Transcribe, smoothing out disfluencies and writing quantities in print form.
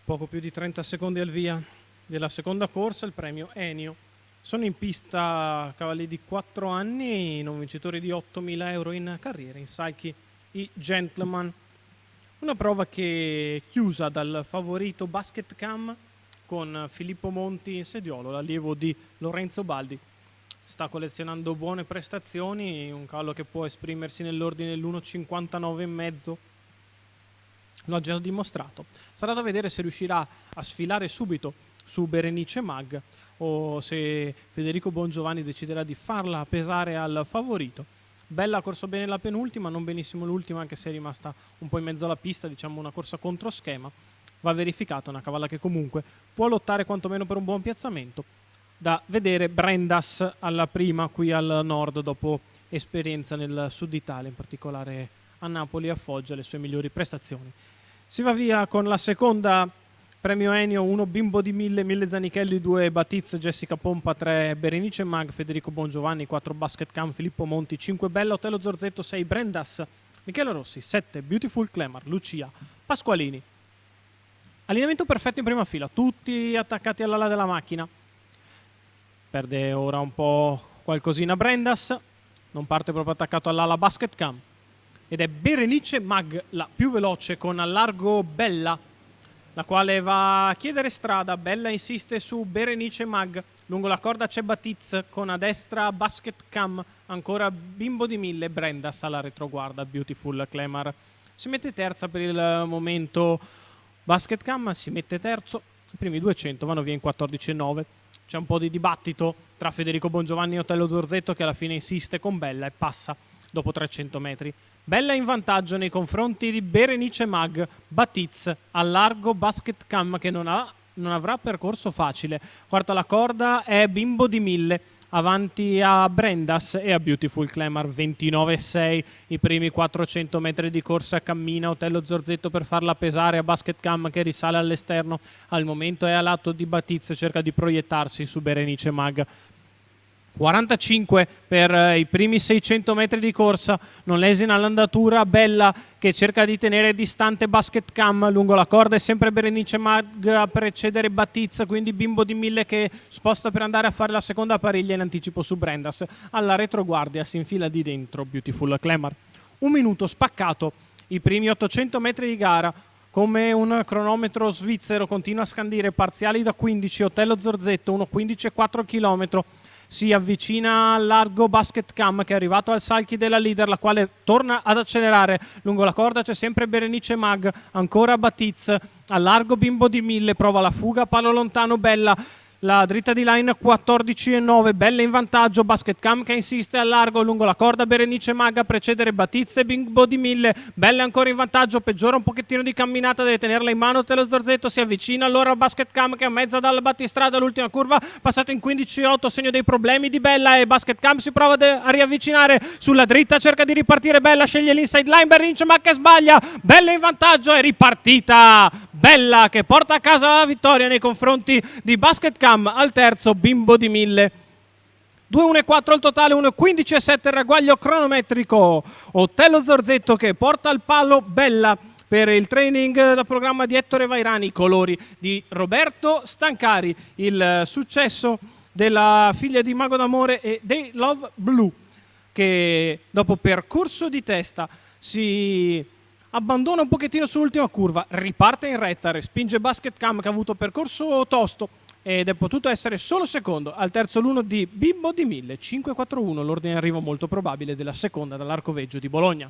Poco più di 30 secondi al via della seconda corsa, il premio Enio. Sono in pista cavalli di 4 anni, non vincitori di 8.000 euro in carriera, in salchi i Gentleman. Una prova che è chiusa dal favorito Basket Cam con Filippo Monti in sediolo, l'allievo di Lorenzo Baldi. Sta collezionando buone prestazioni, un cavallo che può esprimersi nell'ordine dell'1,59,5. Lo ha già dimostrato. Sarà da vedere se riuscirà a sfilare subito su Berenice Mag o se Federico Bongiovanni deciderà di farla pesare al favorito. Bella ha corso bene la penultima, non benissimo l'ultima, anche se è rimasta un po' in mezzo alla pista, diciamo una corsa contro schema. Va verificata, una cavalla che comunque può lottare quantomeno per un buon piazzamento. Da vedere Brendas alla prima qui al nord, dopo esperienza nel sud Italia, in particolare a Napoli, a Foggia, le sue migliori prestazioni. Si va via con la seconda premio Enio, 1 Bimbo di 1000 Zanichelli, 2 Batiz, Jessica Pompa, 3 Berenice Mag, Federico Bongiovanni, 4 Basket Cam, Filippo Monti, 5 Bella, Otello Zorzetto, 6 Brendas, Michele Rossi, 7 Beautiful Clemar, Lucia Pasqualini. Allineamento perfetto in prima fila, tutti attaccati all'ala della macchina. Perde ora un po' qualcosina Brendas, non parte proprio attaccato all'ala Basket Cam. Ed è Berenice Mag la più veloce, con a largo Bella, la quale va a chiedere strada. Bella insiste su Berenice Mag, lungo la corda c'è Batiz, con a destra Basket Cam, ancora Bimbo di 1000, Brendas alla retroguarda, Beautiful Clemar. Si mette terza per il momento Basket Cam, si mette terzo, i primi 200 vanno via in 14,9. C'è un po' di dibattito tra Federico Bongiovanni e Otello Zorzetto, che alla fine insiste con Bella e passa dopo 300 metri. Bella in vantaggio nei confronti di Berenice Mag, Batiz a largo Basket Cam, che non avrà percorso facile. Quarta alla corda è Bimbo di 1000, avanti a Brendas e a Beautiful Clemar, 29,6. I primi 400 metri di corsa cammina Otello Zorzetto per farla pesare a Basket Cam, che risale all'esterno. Al momento è a lato di Batiz, cerca di proiettarsi su Berenice Mag. 45 per i primi 600 metri di corsa, non lesina l'andatura. Bella che cerca di tenere distante Basket Cam, lungo la corda è sempre Berenice Mag a precedere Batiz, quindi Bimbo di 1000 che sposta per andare a fare la seconda pariglia in anticipo su Brendas. Alla retroguardia si infila di dentro Beautiful Clemar. Un minuto spaccato, i primi 800 metri di gara. Come un cronometro svizzero continua a scandire parziali da 15, Otello Zorzetto 1,15,4 km. Si avvicina al largo Basket Cam, che è arrivato al salchi della leader, la quale torna ad accelerare. Lungo la corda c'è sempre Berenice Mag, ancora Batiz, al largo Bimbo di 1000, prova la fuga, palo lontano Bella. La dritta di line 14,9, Bella in vantaggio, Basket Cam che insiste a largo, lungo la corda Berenice Mag a precedere Batiz e Bimbo di 1000. Bella ancora in vantaggio, peggiora un pochettino di camminata, deve tenerla in mano Otello Zorzetto, si avvicina allora a Basket Cam che è a mezza dalla battistrada, l'ultima curva passata in 15,8, segno dei problemi di Bella, e Basket Cam si prova a riavvicinare sulla dritta, cerca di ripartire Bella, sceglie l'inside line, Berenice Mag che sbaglia. Bella in vantaggio, è ripartita Bella che porta a casa la vittoria nei confronti di Basket Cam. Al terzo Bimbo di 1000, 2,1,4 al totale, 1,15,7 il ragguaglio cronometrico. Otello Zorzetto che porta al palo Bella per il training da programma di Ettore Vairani, colori di Roberto Stancari, il successo della figlia di Mago d'Amore e dei Love Blue, che dopo percorso di testa si abbandona un pochettino sull'ultima curva, riparte in retta, respinge Basket Cam che ha avuto percorso tosto ed è potuto essere solo secondo. Al terzo l'1 di Bimbo di 1000, 5,41, l'ordine d'arrivo molto probabile della seconda dall'Arcoveggio di Bologna.